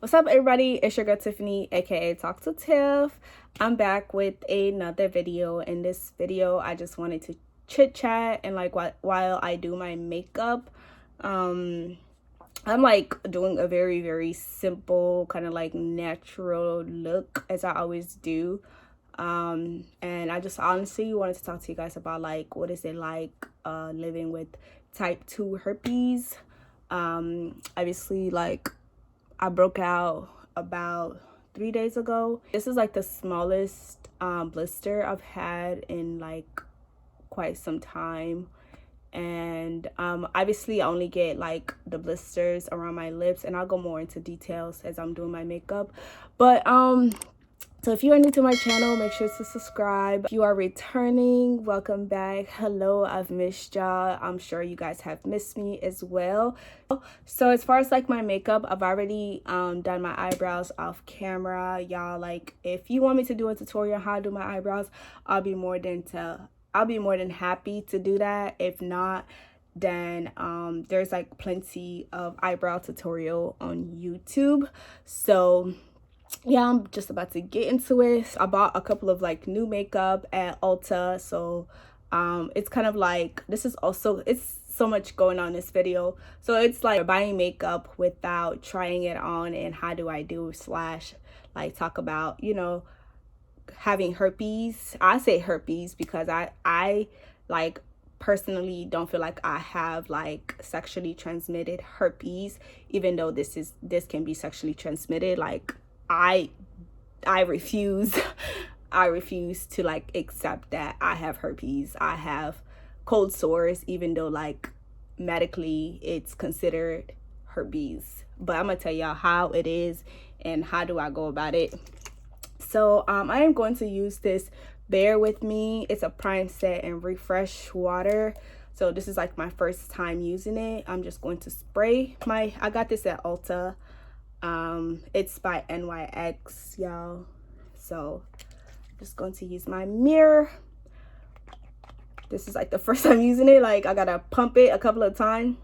What's up, everybody? It's your girl Tiffany, aka Talk to Tiff. I'm back with another video. In this video, I just wanted to chit chat and while I do my makeup. I'm like doing a very simple kind of like natural look as I always do. And I just honestly wanted to talk to you guys about like what is it like living with type 2 herpes. Obviously, like, I broke out about 3 days ago. This is like the smallest blister I've had in like quite some time. And obviously I only get like the blisters around my lips, and I'll go more into details as I'm doing my makeup. But so if you are new to my channel, make sure to subscribe. If you are returning, welcome back. Hello, I've missed y'all. I'm sure you guys have missed me as well. So as far as like my makeup, I've already done my eyebrows off camera. Y'all, like, if you want me to do a tutorial on how to do my eyebrows, I'll be more than happy to do that. If not, then there's like plenty of eyebrow tutorial on YouTube. So yeah, I'm just about to get into it. I bought a couple of like new makeup at Ulta, so it's kind of like, this is also, it's so much going on in this video, so it's like buying makeup without trying it on, and how do I do / like talk about, you know, having herpes. I say herpes because I like personally don't feel like I have like sexually transmitted herpes, even though this can be sexually transmitted. Like, I refuse I refuse to like accept that I have herpes. I have cold sores, even though like medically it's considered herpes. But I'm gonna tell y'all how it is and how do I go about it. So I am going to use this Bear With Me. It's a prime, set, and refresh water. So this is like my first time using it. I'm just going to spray I got this at Ulta. It's by NYX, y'all. So I'm just going to use my mirror. This is like the first time using it. Like, I gotta pump it a couple of times.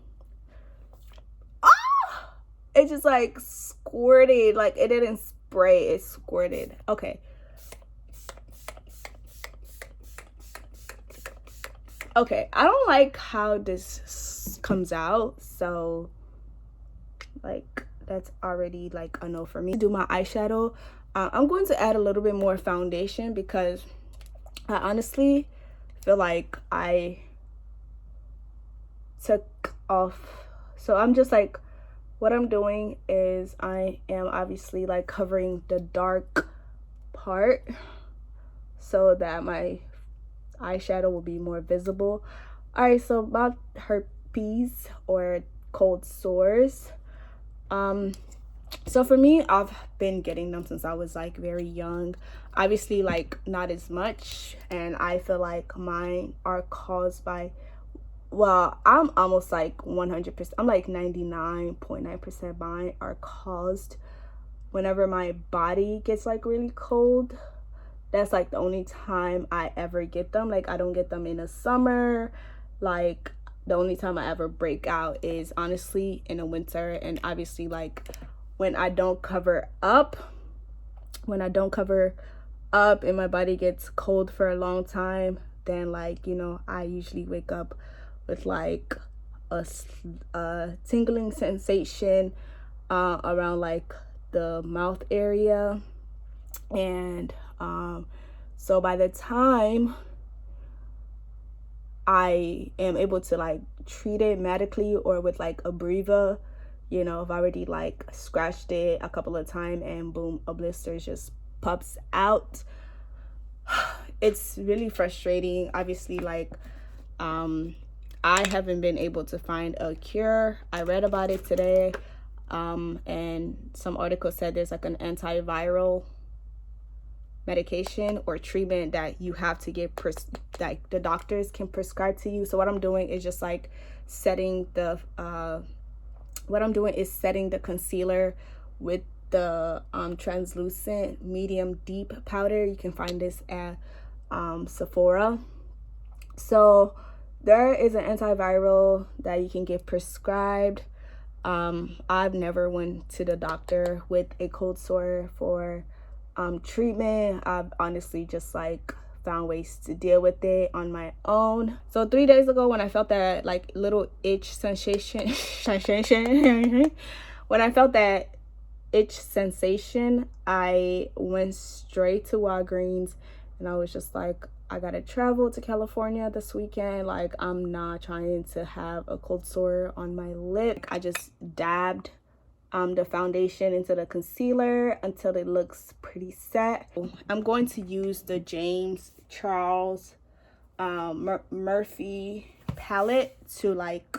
Ah! It just like squirted. Like, it didn't spray, it squirted. Okay. Okay, I don't like how this comes out, so like that's already like a no for me. Do my eyeshadow. I'm going to add a little bit more foundation because I honestly feel like I took off. So I'm just like, what I'm doing is I am obviously like covering the dark part so that my eyeshadow will be more visible. All right, so about herpes or cold sores. So for me, I've been getting them since I was like very young. Obviously, like not as much, and I feel like mine are caused by, well, I'm almost like 100%, I'm like 99.9% mine are caused whenever my body gets like really cold. That's like the only time I ever get them. Like, I don't get them in the summer. Like, the only time I ever break out is honestly in the winter. And obviously, like, when I don't cover up and my body gets cold for a long time, then like, you know, I usually wake up with like a tingling sensation around like the mouth area. And so by the time I am able to like treat it medically or with like a breather, you know, I've already like scratched it a couple of times and boom, a blister just pops out. It's really frustrating. Obviously, like I haven't been able to find a cure. I read about it today, and some article said there's like an antiviral medication or treatment that you have to get like the doctors can prescribe to you. So what I'm doing is just like setting the concealer with the translucent medium deep powder. You can find this at Sephora. So there is an antiviral that you can get prescribed. I've never went to the doctor with a cold sore for treatment. I've honestly just like found ways to deal with it on my own. So 3 days ago, when I felt that like little itch sensation when I felt that itch sensation, I went straight to Walgreens, and I was just like, I gotta travel to California this weekend. Like, I'm not trying to have a cold sore on my lip. I just dabbed the foundation into the concealer until it looks pretty set. I'm going to use the James Charles Murphy palette to like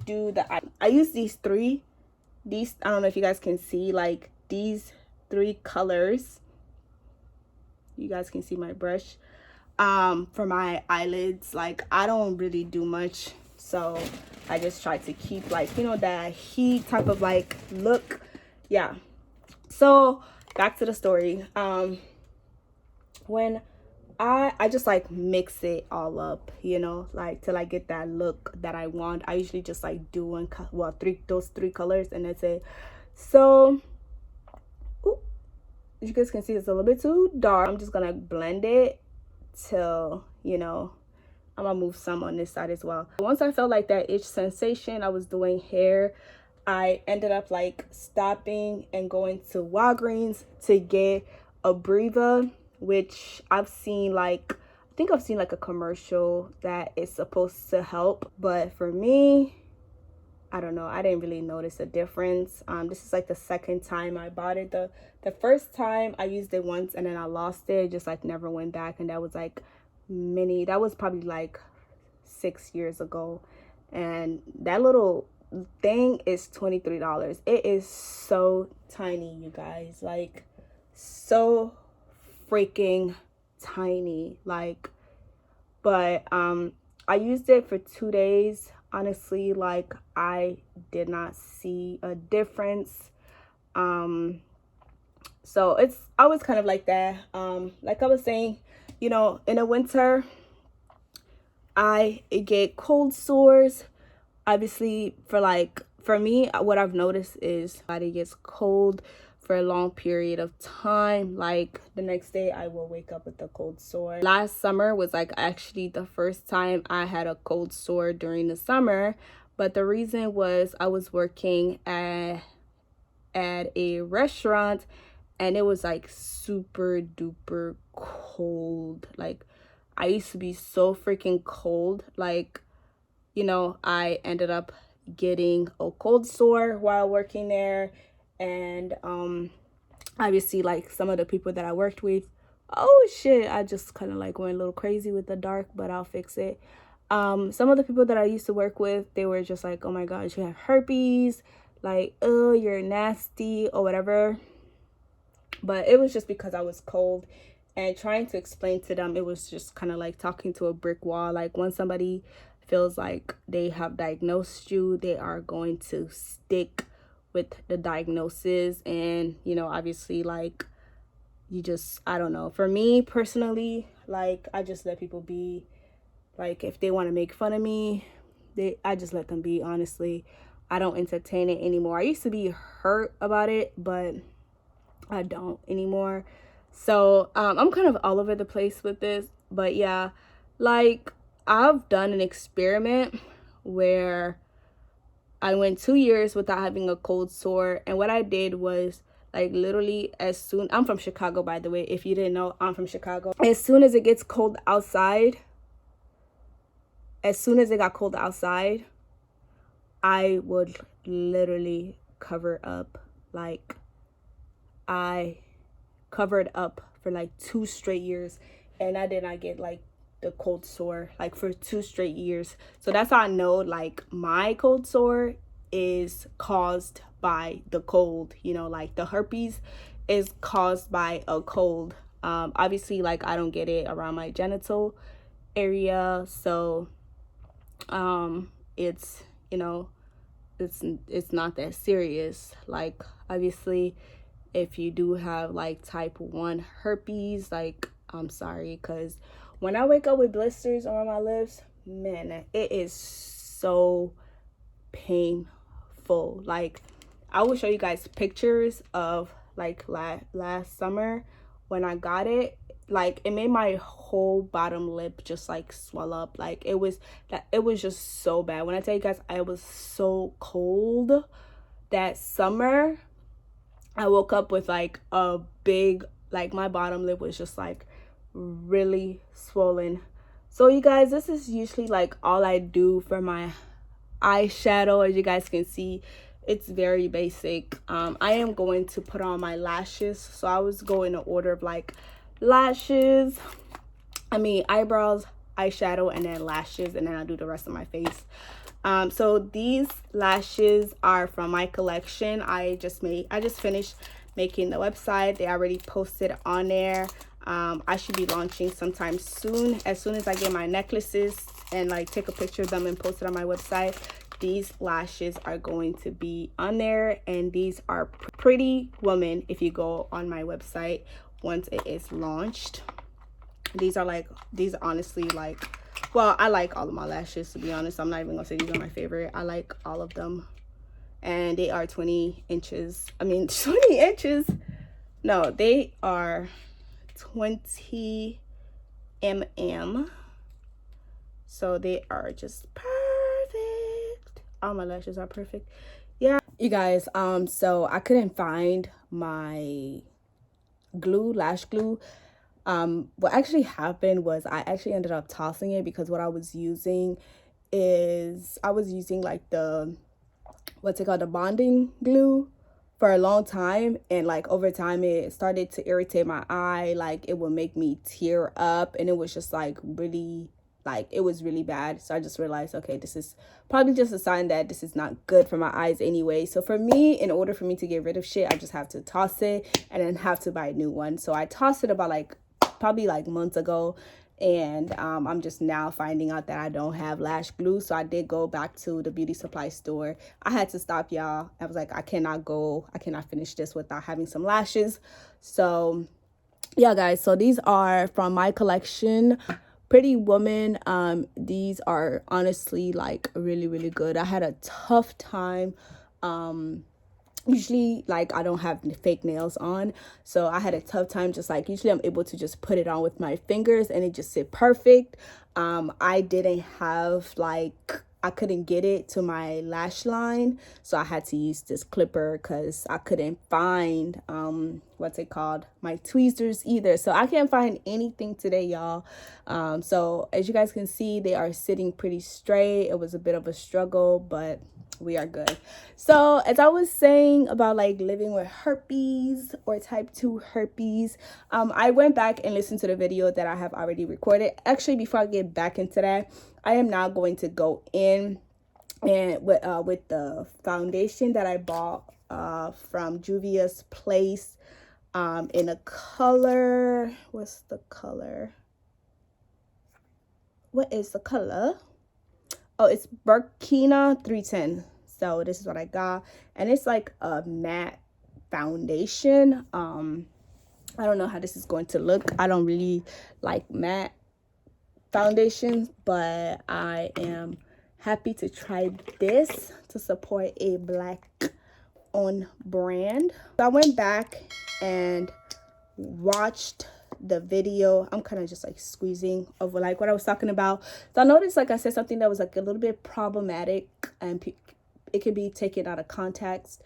do the I use these I don't know if you guys can see, like these 3 colors. You guys can see my brush for my eyelids. Like, I don't really do much, so I just try to keep like, you know, that heat type of like look. Yeah, so back to the story. When I just like mix it all up, you know, like till I get that look that I want. I usually just like do those 3 colors, and that's it. So as you guys can see, it's a little bit too dark. I'm just gonna blend it till, you know, I'm gonna move some on this side as well. Once I felt like that itch sensation, I was doing hair. I ended up like stopping and going to Walgreens to get a Breathable, which I've seen like, I think I've seen like a commercial that is supposed to help, but for me, I don't know, I didn't really notice a difference. This is like the second time I bought it. The first time I used it once and then I lost it, just like never went back, and that was like that was probably like 6 years ago, and that little thing is $23. It is so tiny, you guys, like so freaking tiny. Like, but I used it for 2 days. Honestly, like, I did not see a difference. So it's always kind of like that. Like I was saying, you know, in the winter I get cold sores. Obviously, for me, what I've noticed is body gets cold for a long period of time. Like, the next day I will wake up with a cold sore. Last summer was like actually the first time I had a cold sore during the summer, but the reason was I was working at a restaurant, and it was like super duper cold. Like, I used to be so freaking cold. Like, you know, I ended up getting a cold sore while working there, and obviously, like, some of the people that I worked with, oh shit, I just kind of like went a little crazy with the dark, but I'll fix it. Some of the people that I used to work with, they were just like, oh my gosh, you have herpes, like, oh, you're nasty or whatever. But it was just because I was cold, and trying to explain to them, it was just kind of like talking to a brick wall. Like, when somebody feels like they have diagnosed you, they are going to stick with the diagnosis. And, you know, obviously, like, you just, I don't know, for me personally, like, I just let people be. Like, if they want to make fun of me, I just let them be. Honestly, I don't entertain it anymore. I used to be hurt about it, but I don't anymore. So I'm kind of all over the place with this. But yeah, like, I've done an experiment where I went 2 years without having a cold sore, and what I did was, like, literally, I'm from Chicago, by the way, if you didn't know, I'm from Chicago. As soon as it got cold outside, I would literally cover up. Like, I covered up for like 2 straight years, and I did not get like the cold sore like for 2 straight years. So that's how I know, like, my cold sore is caused by the cold. You know, like, the herpes is caused by a cold. Obviously, like, I don't get it around my genital area, so it's, you know, it's not that serious. Like, obviously, if you do have like type 1 herpes, like, I'm sorry, because when I wake up with blisters on my lips, man, it is so painful. full. Like, I will show you guys pictures of like last summer when I got it. Like, it made my whole bottom lip just like swell up. Like, it was just so bad. When I tell you guys, I was so cold that summer. I woke up with like a big, like, my bottom lip was just like really swollen. So you guys, this is usually like all I do for my eyeshadow. As you guys can see, it's very basic. I am going to put on my lashes, so I was going in order of like lashes, eyebrows, eyeshadow, and then lashes, and then I'll do the rest of my face. So these lashes are from my collection. I just finished making the website. They already posted on there. I should be launching sometime soon. As soon as I get my necklaces and like take a picture of them and post it on my website, these lashes are going to be on there. And these are Pretty Woman if you go on my website once it is launched. These honestly, like, well, I like all of my lashes, to be honest. I'm not even gonna say these are my favorite. I like all of them. And they are 20 inches. 20 inches. No, they are 20 mm. So they are just perfect. All my lashes are perfect. Yeah, you guys, so I couldn't find my lash glue. What actually happened was I actually ended up tossing it, because what I was using like the the bonding glue for a long time, and like over time it started to irritate my eye. Like, it would make me tear up, and it was just like really, like, it was really bad. So I just realized, okay, this is probably just a sign that this is not good for my eyes anyway. So for me, in order for me to get rid of shit, I just have to toss it and then have to buy a new one. So I tossed it about probably months ago, and I'm just now finding out that I don't have lash glue. So I did go back to the beauty supply store. I had to stop, y'all. I was like, I cannot finish this without having some lashes. So yeah, guys, so these are from my collection, Pretty Woman. These are honestly like really, really good. I had a tough time. Usually, like, I don't have fake nails on, so I had a tough time. Just like, usually I'm able to just put it on with my fingers and it just sit perfect. I didn't have, like, I couldn't get it to my lash line, so I had to use this clipper because I couldn't find my tweezers either. So I can't find anything today, y'all. So as you guys can see, they are sitting pretty straight. It was a bit of a struggle, but we are good. So as I was saying about like living with herpes or type 2 herpes, I went back and listened to the video that I have already recorded. Actually, before I get back into that, I am now going to go in and with the foundation that I bought from Juvias place, in a color. What's the color? What is the color? Oh, it's Burkina 310. So this is what I got, and it's like a matte foundation. I don't know how this is going to look. I don't really like matte foundations, but I am happy to try this to support a black owned brand. So I went back and watched the video. I'm kind of just like squeezing over like what I was talking about. So I noticed, like I said, something that was like a little bit problematic, and it could be taken out of context.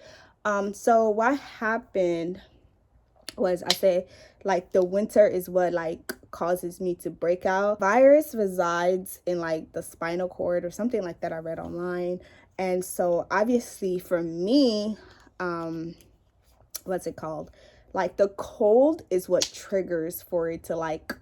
So what happened was, I said, like, the winter is what like causes me to break out. Virus resides in like the spinal cord or something like that, I read online. And so obviously for me, like, the cold is what triggers for it to like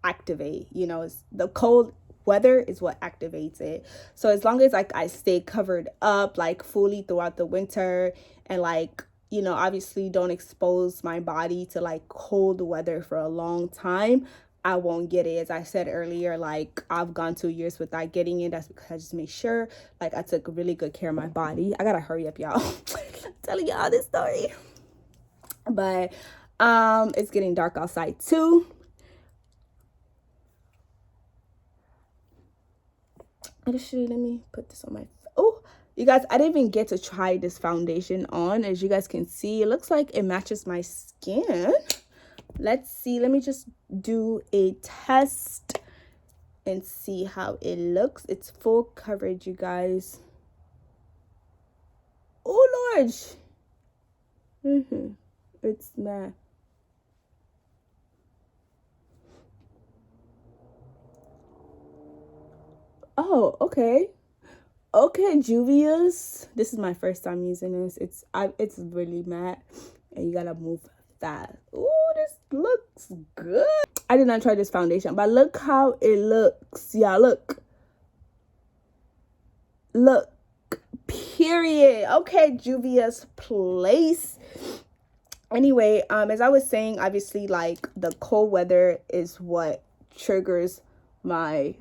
activate. It's the cold weather is what activates it. So as long as like I stay covered up like fully throughout the winter, and like, obviously don't expose my body to like cold weather for a long time, I won't get it. As I said earlier, like, I've gone 2 years without getting it. That's because I just made sure like I took really good care of my body. I gotta hurry up, y'all. Telling y'all this story. But it's getting dark outside too. Actually, let me put this on my You guys, I didn't even get to try this foundation on. As you guys can see, it looks like it matches my skin. Let's see. Let me just do a test and see how it looks. It's full coverage, you guys. Oh, Lord. It's matte. Oh, okay. Okay, Juvias. This is my first time using this. It's really matte, and you gotta move fast. Oh, this looks good. I did not try this foundation, but look how it looks. Yeah, look. Look. Period. Okay, Juvia's Place. Anyway, as I was saying, obviously, like, the cold weather is what triggers my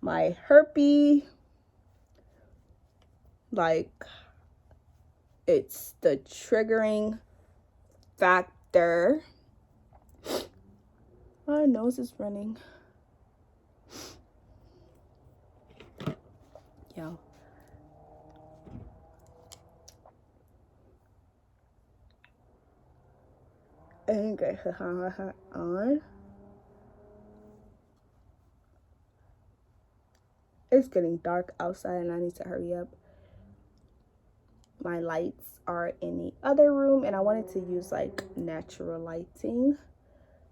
my herpes. Like, it's the triggering factor. My nose is running. Yo. And get her on. It's getting dark outside and I need to hurry up. My lights are in the other room and I wanted to use like natural lighting.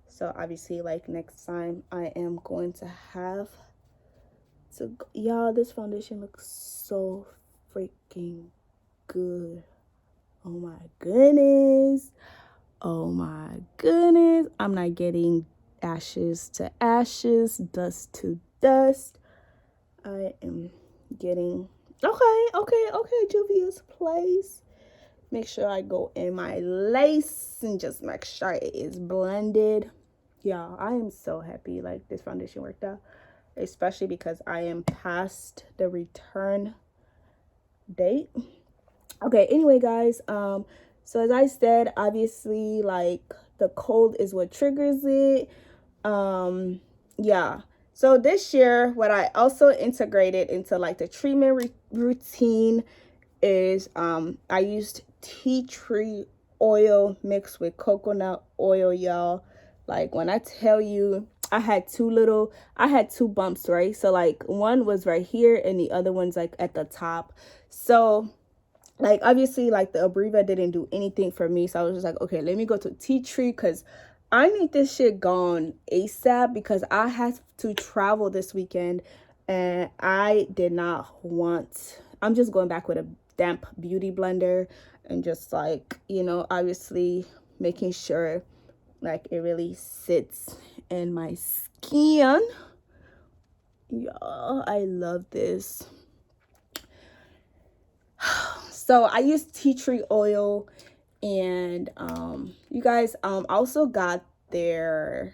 So obviously, like, next time I am going to have to, y'all, this foundation looks so freaking good. Oh my goodness. Oh my goodness. I'm not getting ashes to ashes, dust to dust. I am getting okay, Juvia's Place. Make sure I go in my lace and just make sure it is blended. Yeah, I am so happy like this foundation worked out, especially because I am past the return date. Okay, anyway, guys, so as I said, obviously, like, the cold is what triggers it. Yeah. So this year, what I also integrated into like the treatment routine is I used tea tree oil mixed with coconut oil, y'all. Like, when I tell you, I had two bumps, right? So like one was right here and the other one's like at the top. So like, obviously, like, the Abreva didn't do anything for me. So I was just like, okay, let me go to tea tree because I need this shit gone ASAP because I have to travel this weekend and I did not want, I'm just going back with a damp beauty blender and just, like, you know, obviously making sure like it really sits in my skin. Yeah, I love this. So I use tea tree oil, and you guys, also got their,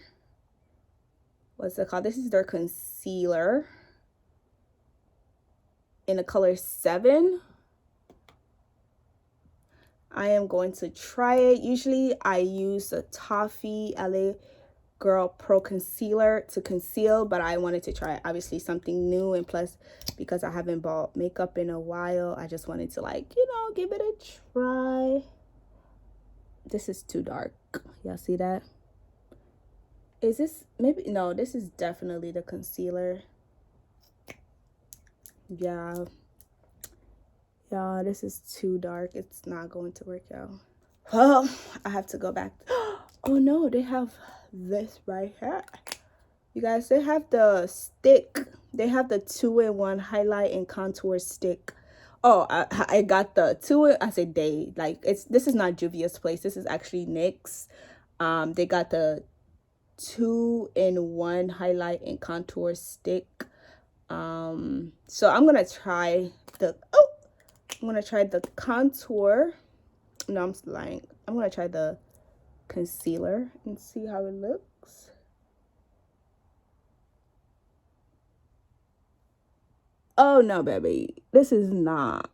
what's it called? This is their concealer in the color 7. I am going to try it. Usually I use the Toffee LA Girl Pro Concealer to conceal, but I wanted to try obviously something new, and plus because I haven't bought makeup in a while, I just wanted to, like, you know, give it a try. This is too dark. Y'all see that? Is this maybe, no, this is definitely the concealer. Yeah, this is too dark. It's not going to work out. Well, I have to go back. Oh no, they have this right here. You guys, they have the stick. They have the 2-in-1 highlight and contour stick. Oh, I got the I said they, like, this is not Juvia's Place. This is actually Nyx. They got the 2-in-1 highlight and contour stick. So I'm gonna try the contour. No, I'm lying. I'm gonna try the concealer and see how it looks. Oh no, baby, this is not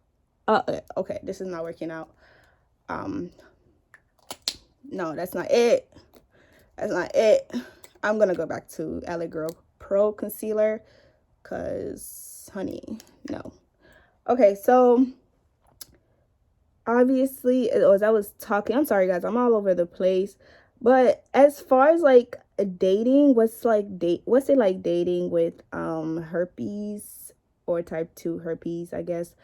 okay, this is not working out. No, that's not it. I'm gonna go back to LA Girl Pro Concealer because honey. No. Okay, so obviously, as I was talking, I'm sorry guys, I'm all over the place. But as far as like dating, what's it like dating with herpes or type 2 herpes, I guess.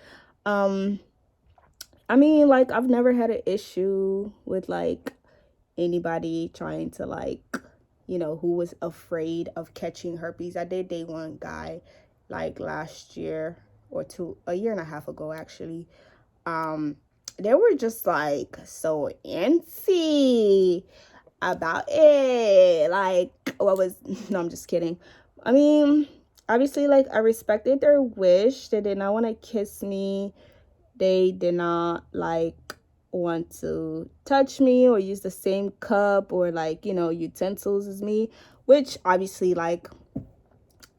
I mean, like, I've never had an issue with like anybody trying to like, you know, who was afraid of catching herpes. I did date one guy like last year or a year and a half ago actually. They were just like so antsy about it. Like, no, I'm just kidding. I mean, obviously, like, I respected their wish. They did not want to kiss me. They did not like want to touch me or use the same cup or like, you know, utensils as me, which obviously like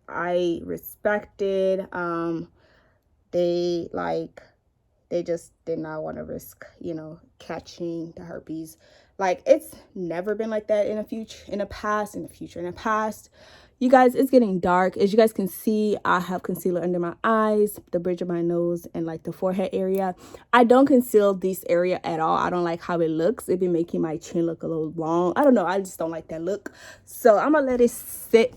I respected. They just did not want to risk, you know, catching the herpes. Like, it's never been like that in the past. You guys, it's getting dark. As you guys can see, I have concealer under my eyes, the bridge of my nose, and like the forehead area. I don't conceal this area at all. I don't like how it looks. It be making my chin look a little long. I don't know. I just don't like that look. So I'm gonna let it sit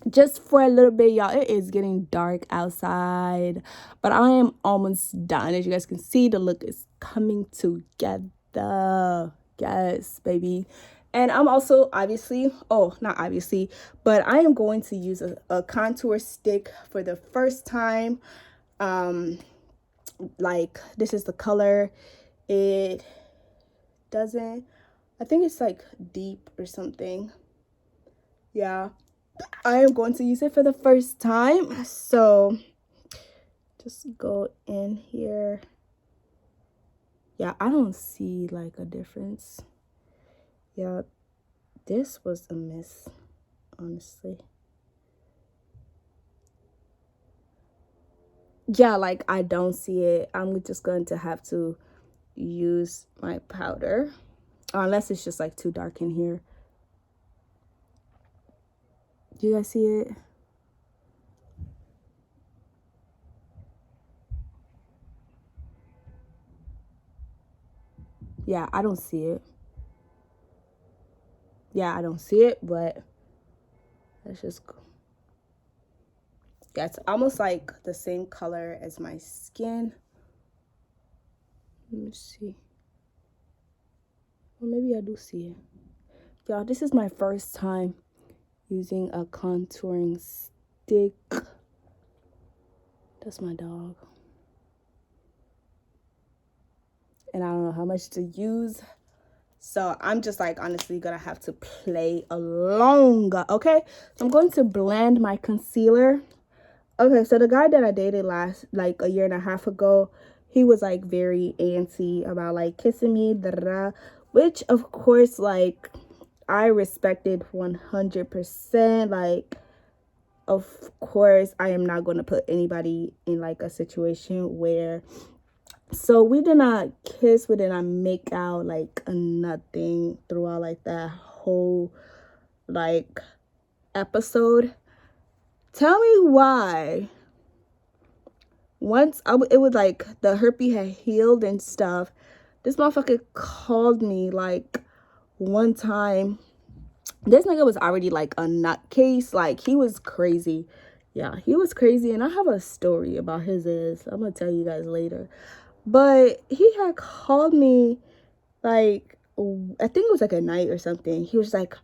just for a little bit, y'all. It is getting dark outside, but I am almost done. As you guys can see, the look is coming together. Yes, baby. And I'm also not obviously, but I am going to use a contour stick for the first time. Like, this is the color. It doesn't, I think it's like deep or something. Yeah, I am going to use it for the first time. So just go in here. Yeah, I don't see like a difference. Yeah, this was a miss, honestly. Yeah, like I don't see it. I'm just going to have to use my powder, unless it's just like too dark in here. Do you guys see it? Yeah, I don't see it. Yeah, I don't see it, but let's just go. Yeah, it's almost like the same color as my skin. Let me see. Well, maybe I do see it. Y'all, this is my first time using a contouring stick. That's my dog. And I don't know how much to use. So I'm just like honestly gonna have to play along. Okay, so I'm going to blend my concealer. Okay, so the guy that I dated last, like a year and a half ago, he was like very antsy about like kissing me, which of course like I respected 100%. Like, of course I am not going to put anybody in like a situation where, so we did not kiss, we did not make out, like nothing throughout like that whole like episode. Tell me why once it was like the herpes had healed and stuff, this motherfucker called me like one time. This nigga was already like a nutcase. Like, he was crazy. Yeah, he was crazy. And I have a story about his ass. I'm gonna tell you guys later. But he had called me like, I think it was like a night or something. He was like,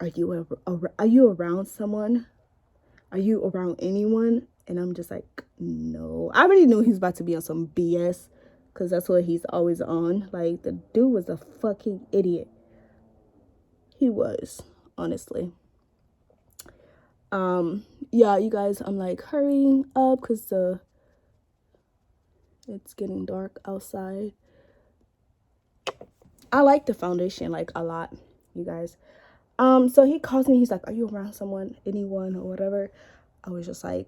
are you around someone? Are you around anyone? And I'm just like, no. I already knew he was about to be on some BS, because that's what he's always on. Like, the dude was a fucking idiot. He was, honestly. Yeah, you guys, I'm like hurrying up because it's getting dark outside. I like the foundation like a lot, you guys. So he calls me, he's like, are you around someone, anyone, or whatever? I was just like,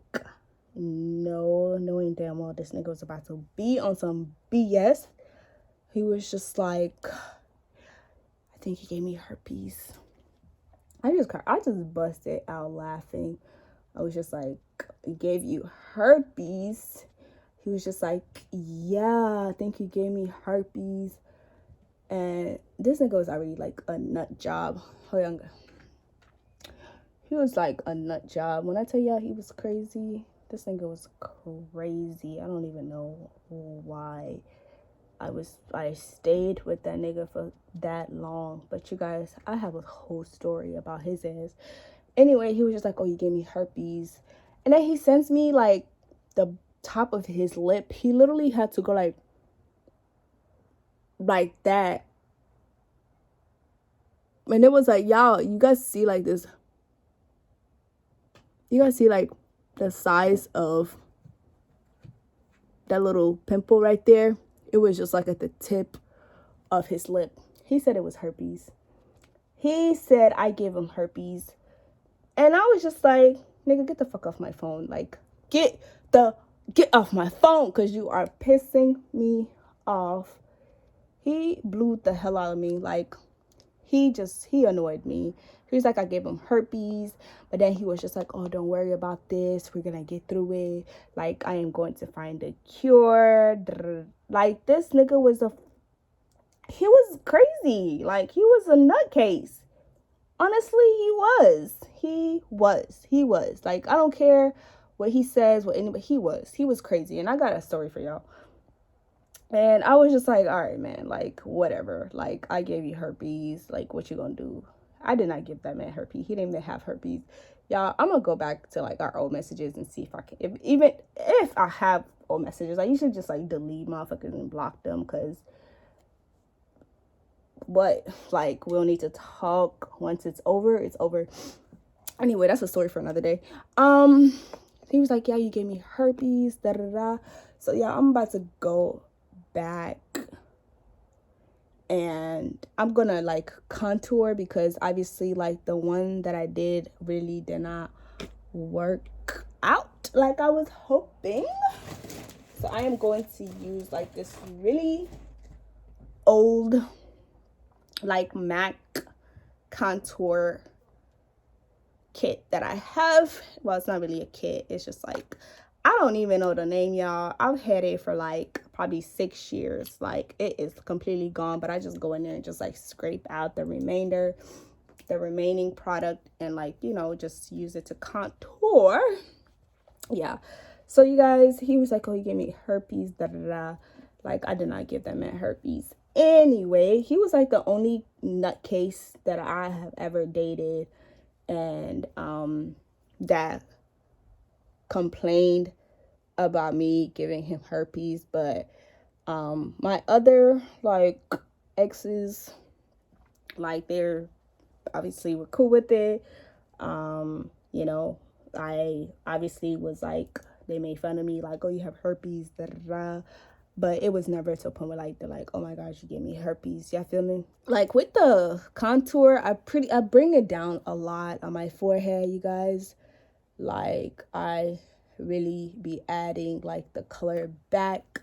no, knowing damn well this nigga was about to be on some BS. He was just like, I think he gave me herpes. I just busted out laughing. I was just like, gave you herpes. He was just like, yeah, I think he gave me herpes. And this nigga was already like a nut job. Hold on. He was like a nut job. When I tell y'all he was crazy, this nigga was crazy. I don't even know why I stayed with that nigga for that long. But you guys, I have a whole story about his ass. Anyway, he was just like, oh, you gave me herpes. And then he sends me like the top of his lip. He literally had to go like that. And it was like, y'all, you guys see like this. You guys see like the size of that little pimple right there? It was just like at the tip of his lip. He said it was herpes. He said I gave him herpes. And I was just like, nigga, get the fuck off my phone. Like, get off my phone, because you are pissing me off. He blew the hell out of me. Like, he annoyed me. He was like, I gave him herpes. But then he was just like, oh, don't worry about this. We're going to get through it. Like, I am going to find a cure. Like, this nigga he was crazy. Like, he was a nutcase. Honestly, he was. Like, I don't care what he says, what anybody, he was crazy. And I got a story for y'all. And I was just like, all right, man, like, whatever. Like, I gave you herpes. Like, what you gonna do? I did not give that man herpes. He didn't even have herpes. Y'all, I'm gonna go back to, like, our old messages and see if I can, even if I have old messages, I usually just, like, delete motherfuckers and block them, because what, like, we don't need to talk. Once it's over, it's over. Anyway, that's a story for another day. He was like, yeah, you gave me herpes, da da da. So yeah, I'm about to go back and I'm gonna like contour, because obviously like the one that I did really did not work out like I was hoping. So I am going to use like this really old like MAC contour kit that I have. Well, it's not really a kit, it's just like, I don't even know the name, y'all. I've had it for like probably 6 years. Like, it is completely gone, but I just go in there and just like scrape out the remaining product and like, you know, just use it to contour. Yeah. So you guys, he was like, oh, you gave me herpes, da da da. Like, I did not give that man herpes. Anyway, he was like the only nutcase that I have ever dated and that complained about me giving him herpes. But my other like exes, like, they're obviously were cool with it. You know, I obviously was like, they made fun of me like, oh, you have herpes, da da da. But it was never to a point where like they're like, oh my gosh, you gave me herpes. Y'all feel me? Like, with the contour, I bring it down a lot on my forehead, you guys. Like, I really be adding like the color back.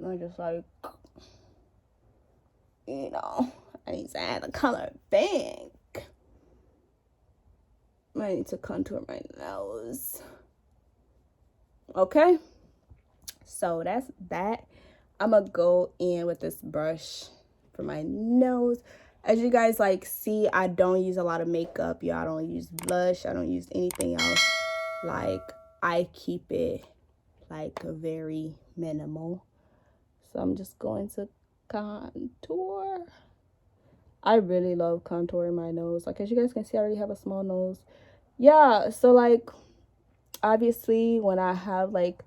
I just like, you know, I need to add the color back. I need to contour my nose. Okay, so that's that. I'm gonna go in with this brush for my nose. As you guys like see, I don't use a lot of makeup, y'all. I don't use blush, I don't use anything else. Like, I keep it like very minimal. So I'm just going to contour. I really love contouring my nose. Like, as you guys can see, I already have a small nose. Yeah, so like, obviously when I have like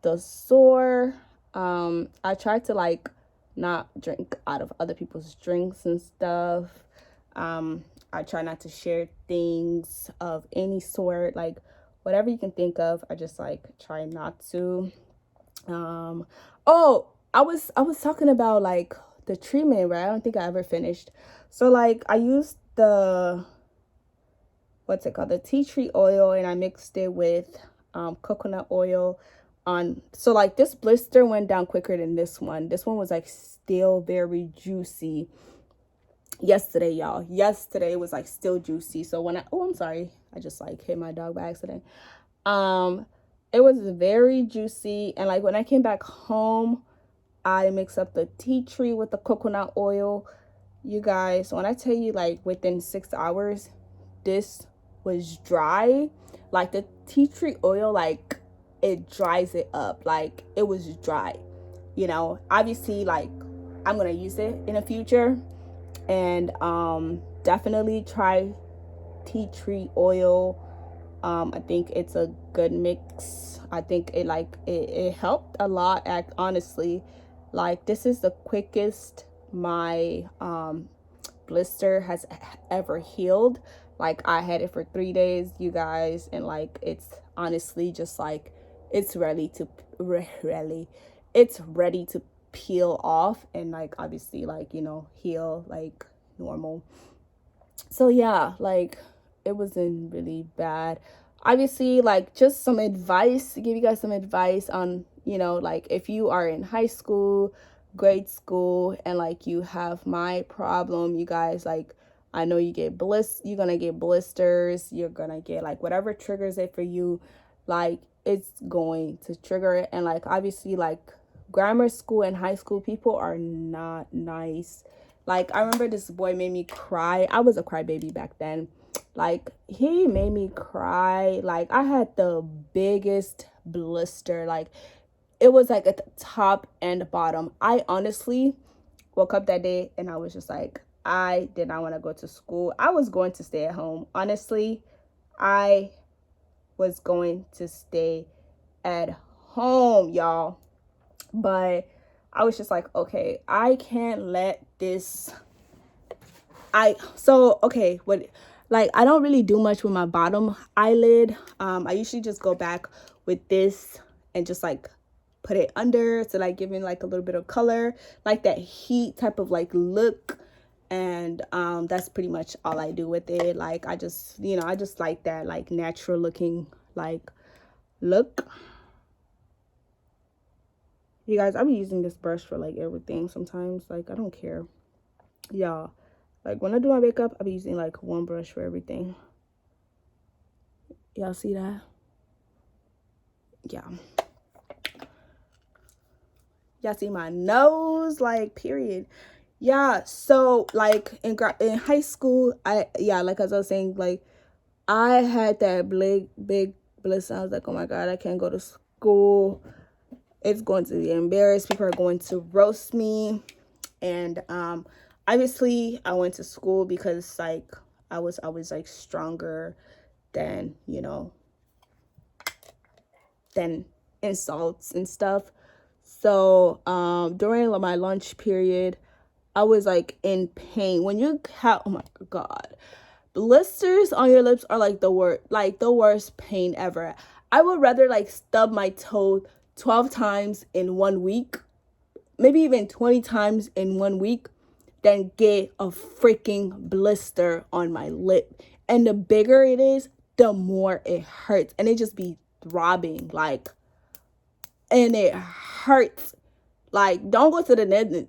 the sore, I try to like not drink out of other people's drinks and stuff. I try not to share things of any sort, like whatever you can think of, I just like try not to. Oh, I was talking about like the treatment, right? I don't think I ever finished. So like, I used the, what's it called, the tea tree oil, and I mixed it with coconut oil on. So like, this blister went down quicker than this one. This one was like still very juicy, yesterday, y'all. Yesterday was like still juicy. So when I'm sorry, I just like hit my dog by accident. It was very juicy, and like when I came back home, I mixed up the tea tree with the coconut oil. You guys, when I tell you, like within 6 hours, this was dry. Like the tea tree oil, like it dries it up. Like it was dry. You know, obviously, like I'm gonna use it in the future, and definitely try tea tree oil. I think it's a good mix. I think it helped a lot. Honestly, like this is the quickest my blister has ever healed. Like I had it for 3 days, you guys, and like it's honestly just like it's ready to peel off, and like obviously like, you know, heal like normal. So yeah, like it wasn't really bad. Obviously, like just some advice, to give you guys some advice on, you know, like if you are in high school, grade school, and like you have my problem, you guys, like I know you're gonna get blisters, you're gonna get like whatever triggers it for you, like it's going to trigger it. And like obviously like grammar school and high school people are not nice. Like I remember this boy made me cry. I was a crybaby back then. Like he made me cry. Like I had the biggest blister. Like it was like at the top and bottom. I honestly woke up that day and I was just like, I did not want to go to school. I was going to stay at home. Honestly, I was going to stay at home, y'all. But I was just like, okay, I can't let this. Okay, what, like I don't really do much with my bottom eyelid. I usually just go back with this and just like put it under to like give me like a little bit of color, like that heat type of like look. And that's pretty much all I do with it. Like I just, you know, I just like that like natural looking like look. You guys, I'll be using this brush for like everything sometimes. Like I don't care, y'all. Like when I do my makeup, I'll be using like one brush for everything. Y'all see that? Yeah. Y'all see my nose? Like period. Yeah. So like in high school, like as I was saying, like I had that big bliss. I was like, oh my god, I can't go to school. It's going to be embarrassed. People are going to roast me. And obviously I went to school because like I was always like stronger than, you know, than insults and stuff. So during my lunch period, I was like in pain. When you have, oh my god, blisters on your lips are like the worst pain ever. I would rather like stub my toe 12 times in 1 week, maybe even 20 times in 1 week, than get a freaking blister on my lip. And the bigger it is, the more it hurts. And it just be throbbing, like, and it hurts. Like, don't go to the dentist.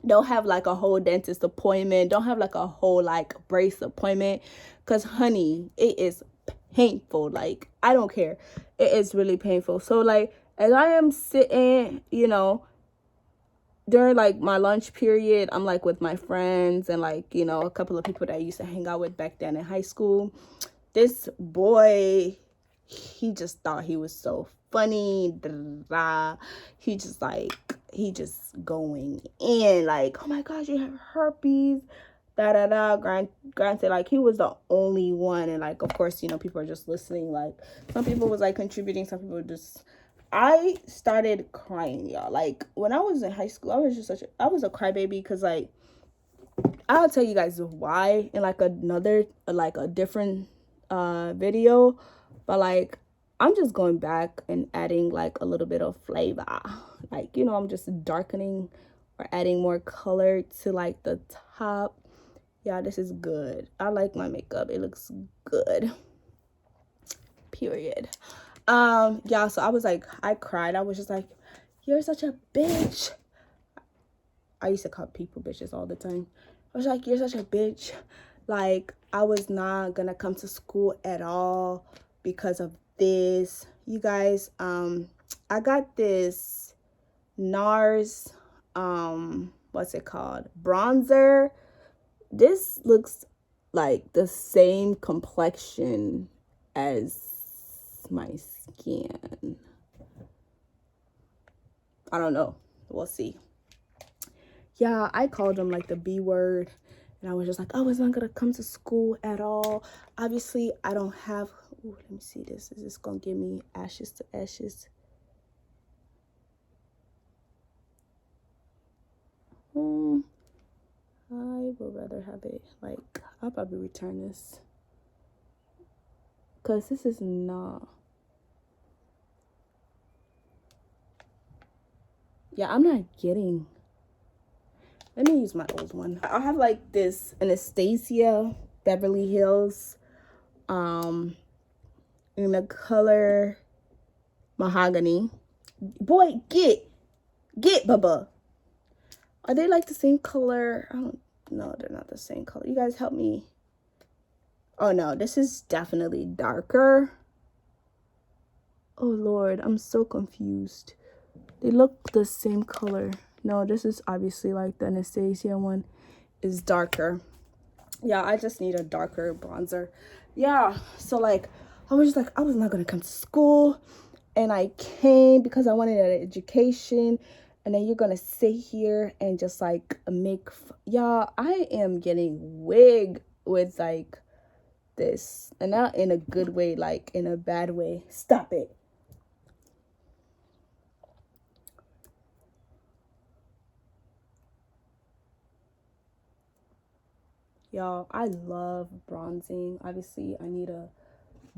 Don't have like a whole dentist appointment. Don't have like a whole like brace appointment. Because, honey, it is painful. Like, I don't care. It is really painful. So, like, as I am sitting, you know, during like my lunch period, I'm like with my friends and like, you know, a couple of people that I used to hang out with back then in high school. This boy, he just thought he was so funny. He just going in like, oh my gosh, you have herpes. Granted, like he was the only one, and like of course, you know, people are just listening. Like some people was like contributing, some people just. I started crying, y'all. Like when I was in high school, I was a crybaby because like I'll tell you guys why in like a different video, but like I'm just going back and adding like a little bit of flavor. Like, you know, I'm just darkening or adding more color to like the top. Yeah, this is good. I like my makeup. It looks good. Period. Yeah, so I was like, I cried. I was just like, you're such a bitch. I used to call people bitches all the time. I was like, you're such a bitch. Like, I was not gonna come to school at all because of this. You guys, I got this NARS, what's it called? Bronzer. This looks like the same complexion as my skin. I don't know. We'll see. Yeah, I called them like the B word. And I was just like, I was not going to come to school at all. Obviously, I don't have... Ooh, let me see this. Is this going to give me ashes to ashes? I would rather have it, like, I'll probably return this. Because this is not... Yeah, I'm not getting... Let me use my old one. I have like this Anastasia Beverly Hills in the color mahogany. Boy, get Bubba. Are they like the same color? I don't know. They're not the same color. You guys help me. Oh no, this is definitely darker. Oh Lord, I'm so confused. They look the same color. No, this is obviously like the Anastasia one is darker. Yeah, I just need a darker bronzer. Yeah, so like I was just like, I was not gonna come to school, and I came because I wanted an education. And then you're gonna sit here and just like make y'all, I am getting wig with like this, and not in a good way, like in a bad way. Stop it. Y'all, I love bronzing. Obviously, I need a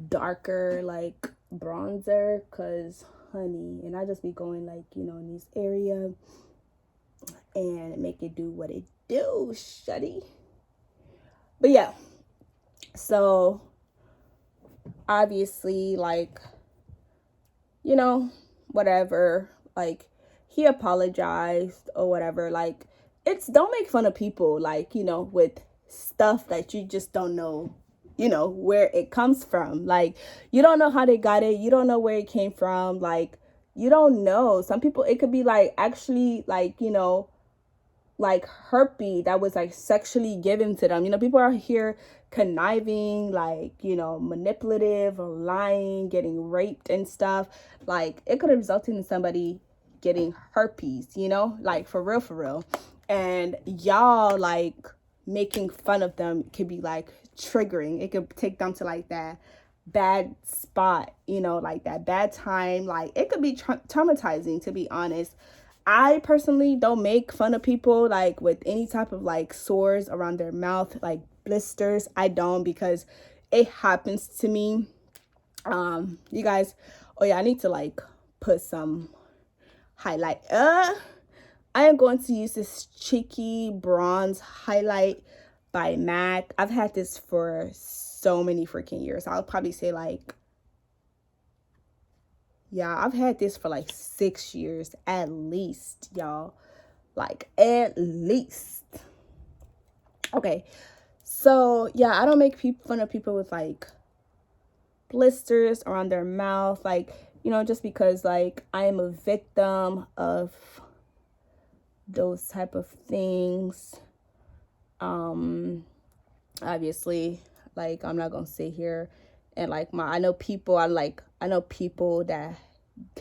darker like bronzer because honey, and I just be going like, you know, in this area and make it do what it do, shuddy. But yeah, so obviously, like, you know, whatever, like he apologized or whatever. Like, it's don't make fun of people, like, you know, with stuff that you just don't know, you know, where it comes from. Like, you don't know how they got it, you don't know where it came from, like, you don't know. Some people, it could be like actually like, you know, like herpes that was like sexually given to them. You know, people are here conniving, like, you know, manipulative or lying, getting raped and stuff. Like, it could have resulted in somebody getting herpes, you know, like for real, for real. And y'all like making fun of them could be like triggering. It could take them to like that bad spot, you know, like that bad time. Like, it could be traumatizing, to be honest. I personally don't make fun of people like with any type of like sores around their mouth, like blisters. I don't, because it happens to me. You guys, oh yeah, I need to like put some highlight. I am going to use this Cheeky Bronze Highlight by MAC. I've had this for so many freaking years. I'll probably say like, yeah, I've had this for like 6 years at least, y'all. Like, at least. Okay, so yeah, I don't make fun of people with like blisters around their mouth, like, you know, just because like I am a victim of those type of things. Obviously, like, I'm not gonna sit here and like I know people that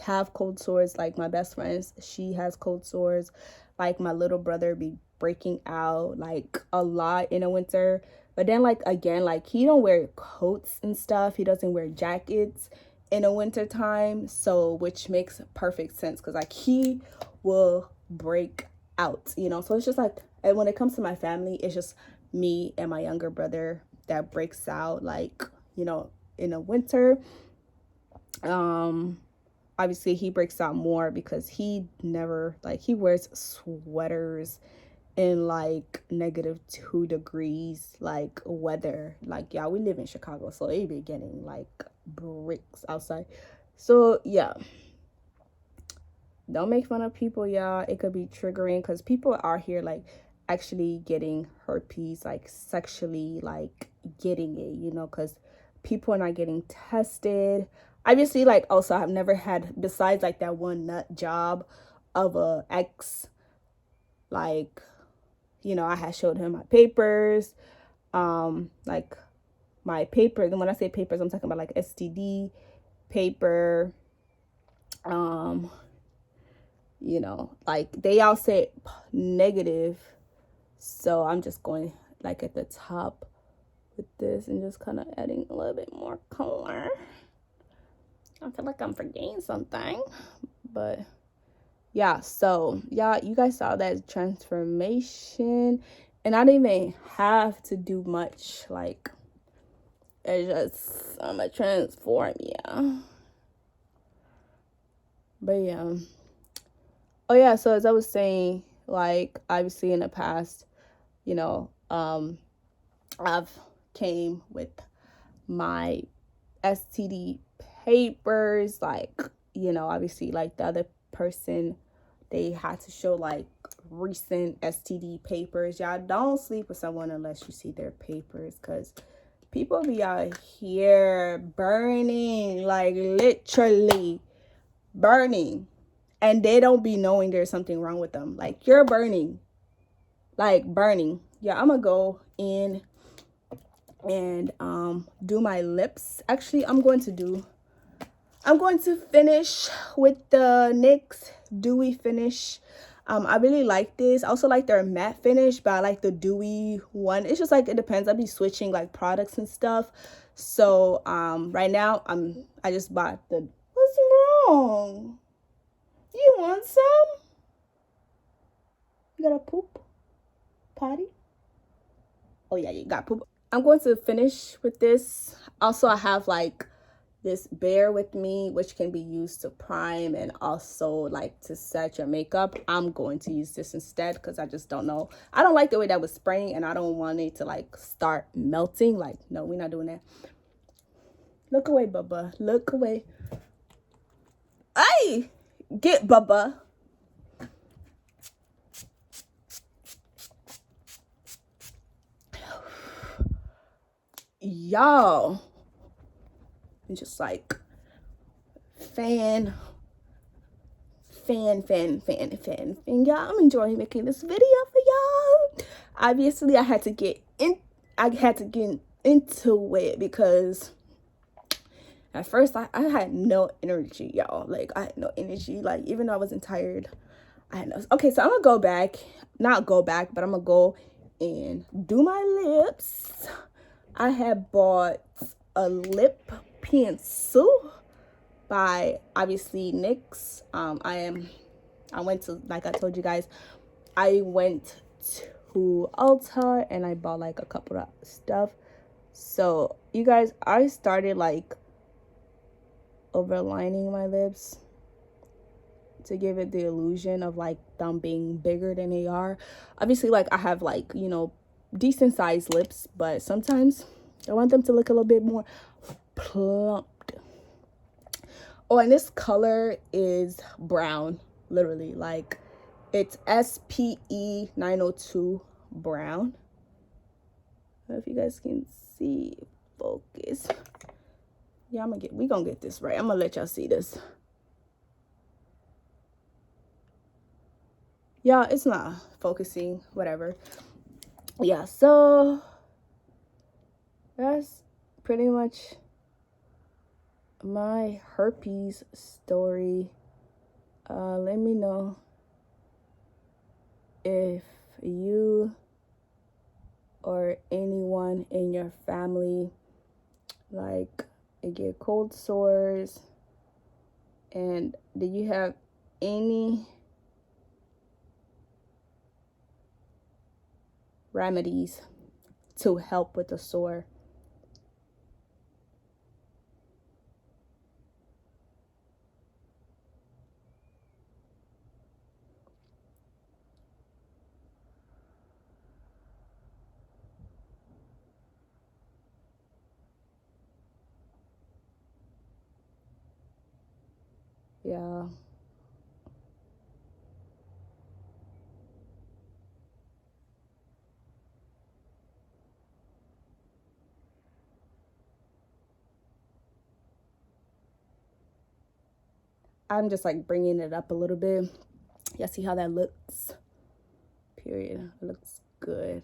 have cold sores. Like, my best friends, she has cold sores. Like, my little brother be breaking out like a lot in the winter. But then like, again, like, he don't wear coats and stuff, he doesn't wear jackets in the winter time, so which makes perfect sense, because like he will break out, you know. So it's just like, and when it comes to my family, it's just me and my younger brother that breaks out, like, you know, in the winter. Obviously he breaks out more because he never, like, he wears sweaters in like -2 degrees like weather. Like, yeah, we live in Chicago, so it be getting like bricks outside. So yeah, don't make fun of people, y'all. It could be triggering because people are here like actually getting herpes, like sexually like getting it, you know, because people are not getting tested. Obviously, like, also I've never had, besides like that one nut job of a ex, like, you know, I had showed him my papers, like my papers. And when I say papers, I'm talking about like STD paper, you know, like they all say negative. So I'm just going like at the top with this and just kind of adding a little bit more color. I feel like I'm forgetting something, but yeah. So yeah, you guys saw that transformation, and I didn't even have to do much. Like, it's just, I'm a transform, yeah. But yeah. Oh yeah, so as I was saying, like, obviously in the past, you know, I've came with my STD papers, like, you know, obviously like the other person, they had to show like recent STD papers. Y'all don't sleep with someone unless you see their papers, because people be out here burning, like literally burning, and they don't be knowing there's something wrong with them. Like, you're burning, like burning. Yeah, I'm gonna go in and do my lips. Actually, I'm going to finish with the NYX Dewy Finish. I really like this. I also like their matte finish, but I like the dewy one. It's just like, it depends. I'll be switching like products and stuff. So right now I just bought the, what's wrong? You want some? You got a poop potty? Oh yeah, you got poop. I'm going to finish with this. Also, I have like this Bear With Me, which can be used to prime and also like to set your makeup. I'm going to use this instead because I just don't know. I don't like the way that was spraying, and I don't want it to like start melting. Like, no, we're not doing that. Look away, Bubba. Look away. Hey, get Bubba. Y'all, and just like fan. Y'all, I'm enjoying making this video for y'all. Obviously, I had to get into it because at first I had no energy, y'all. Like, I had no energy. Like, even though I wasn't tired, I had no. Okay, so I'm gonna go back, not go back, but I'm gonna go and do my lips. I had bought a lip pencil by, obviously, NYX. I went to, like I told you guys, I went to Ulta and I bought like a couple of stuff. So you guys, I started like overlining my lips to give it the illusion of like them being bigger than they are. Obviously, like, I have like, you know, decent sized lips, but sometimes I want them to look a little bit more plump. Oh, and this color is brown, literally. Like, it's SPE 902 brown. I don't know if you guys can see. Focus. Yeah, we gonna get this right. I'm gonna let y'all see this. Yeah, it's not focusing, whatever. Yeah, so that's pretty much my herpes story. Let me know if you or anyone in your family like get cold sores, and do you have any remedies to help with the sore? Yeah. I'm just like bringing it up a little bit. Y'all see how that looks? Period. It looks good.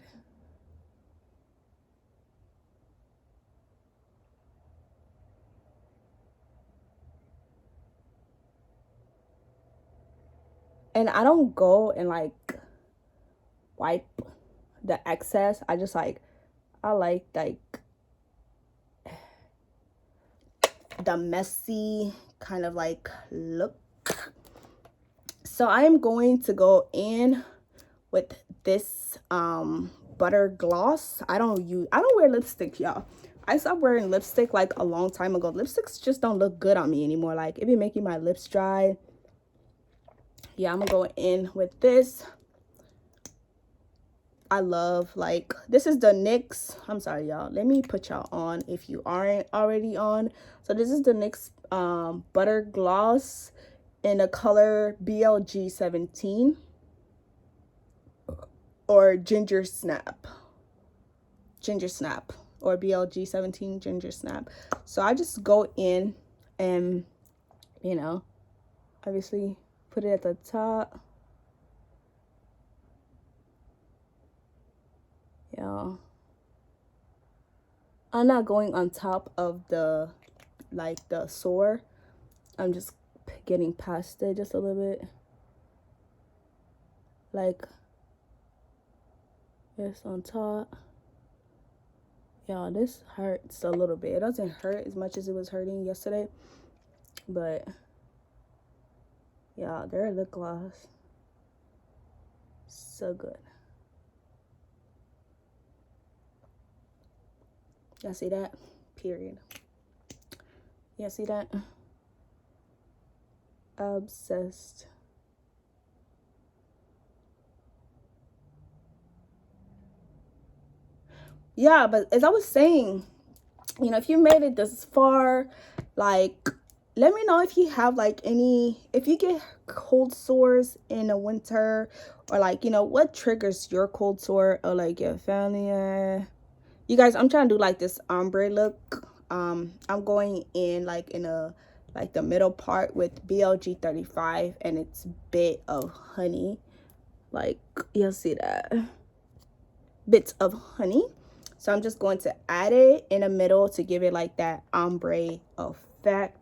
And I don't go and like wipe the excess. I just like, I like the messy kind of like look. So I am going to go in with this butter gloss. I don't wear lipstick, y'all. I stopped wearing lipstick like a long time ago. Lipsticks just don't look good on me anymore. Like it be making my lips dry. Yeah, I'm gonna go in with this. I love, like, this is the NYX, I'm sorry y'all, let me put y'all on if you aren't already on. So this is the NYX butter gloss in the color BLG 17 or ginger snap or BLG 17 ginger snap. So I just go in and, you know, obviously put it at the top. Yeah, I'm not going on top of the, like, the sore. I'm just getting past it just a little bit. Like this on top. Yeah, this hurts a little bit. It doesn't hurt as much as it was hurting yesterday. But yeah, their lip gloss. So good. Y'all see that? Period. Y'all see that? Obsessed. Yeah, but as I was saying, you know, if you made it this far, like, let me know if you have like if you get cold sores in the winter, or like, you know, what triggers your cold sore, or like your family. You guys, I'm trying to do like this ombre look. I'm going in like in a like the middle part with BLG 35, and it's Bit of Honey. Like, you'll see that bits of honey. So I'm just going to add it in the middle to give it like that ombre effect.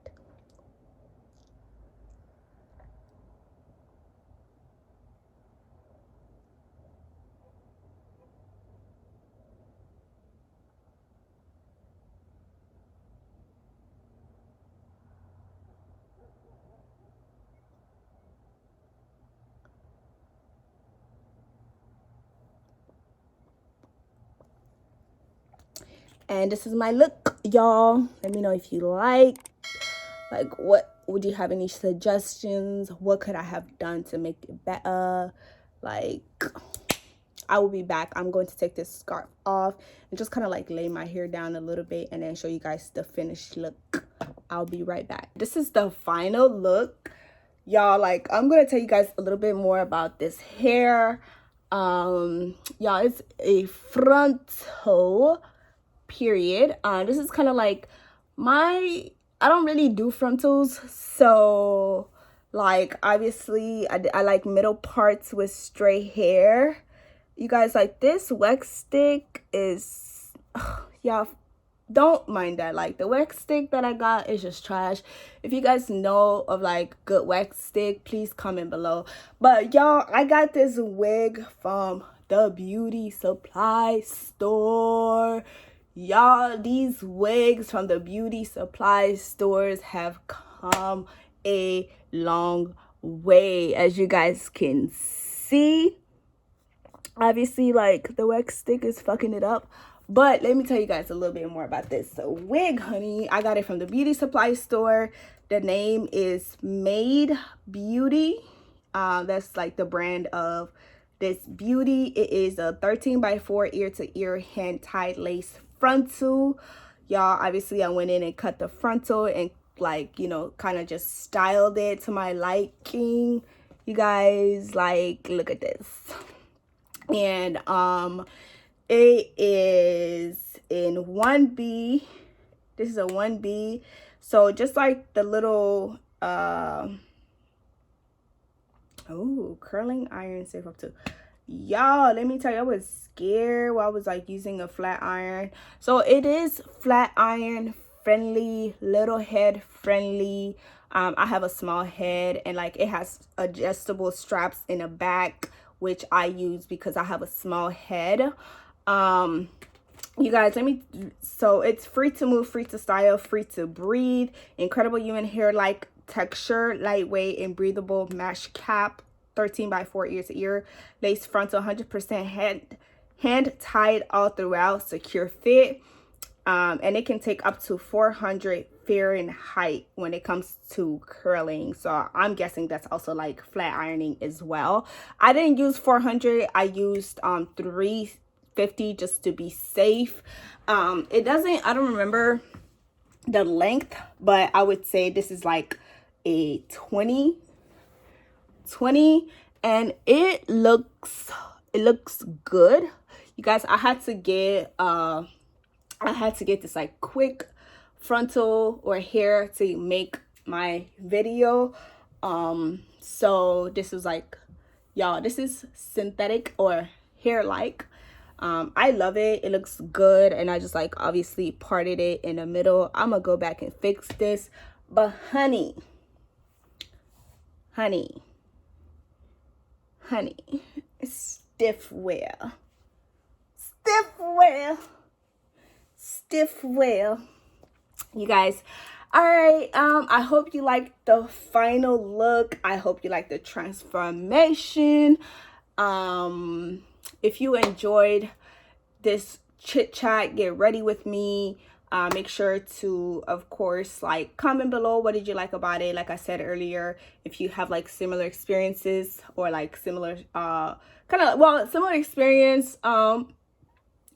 And this is my look, y'all. Let me know if you like what would you have any suggestions? What could I have done to make it better? Like, I will be back. I'm going to take this scarf off and just kind of like lay my hair down a little bit and then show you guys the finished look. I'll be right back. This is the final look, y'all. Like, I'm gonna tell you guys a little bit more about this hair. Y'all, it's a frontal, period. This is kind of like I don't really do frontals, so like obviously I like middle parts with straight hair. You guys, like, this wax stick is y'all don't mind that. Like, the wax stick that I got is just trash. If you guys know of like good wax stick, please comment below. But y'all, I got this wig from the beauty supply store. Y'all, these wigs from the beauty supply stores have come a long way, as you guys can see. Obviously, like, the wax stick is fucking it up. But let me tell you guys a little bit more about this wig, honey. I got it from the beauty supply store. The name is Made Beauty. That's like the brand of this beauty. It is a 13x4 ear-to-ear hand-tied lace frontal. Y'all, obviously I went in and cut the frontal and, like, you know, kind of just styled it to my liking. You guys, like, look at this. And it is in 1B. This is a 1B. So just like the little Oh, curling iron safe up to. Y'all, let me tell you, I was scared while I was like using a flat iron. So it is flat iron friendly, little head friendly. I have a small head, and like it has adjustable straps in the back, which I use because I have a small head. You guys, so it's free to move, free to style, free to breathe, incredible human hair like texture, lightweight and breathable mesh cap, 13 by 4 ear to ear, lace frontal, 100% hand tied all throughout, secure fit. And it can take up to 400 Fahrenheit when it comes to curling. So I'm guessing that's also like flat ironing as well. I didn't use 400. I used 350 just to be safe. I don't remember the length, but I would say this is like a 20, and it looks good. You guys, I had to get this like quick frontal or hair to make my video. So this is like, y'all, this is synthetic or hair like. I love it. It looks good, and I just like obviously parted it in the middle. I'm gonna go back and fix this, but honey, stiff wear. You guys, all right, I hope you like the final look. I hope you like the transformation. If you enjoyed this chit chat, get ready with me. Make sure to, of course, like comment below what did you like about it. Like I said earlier, if you have like similar experiences or like similar similar experience,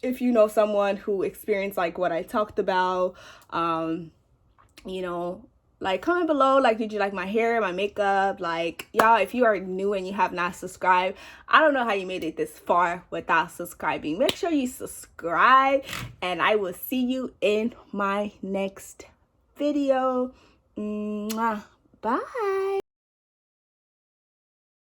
if you know someone who experienced like what I talked about, you know, like comment below, like did you like my hair, my makeup? Like, y'all, if you are new and you have not subscribed, I don't know how you made it this far without subscribing. Make sure you subscribe, and I will see you in my next video. Mwah. Bye.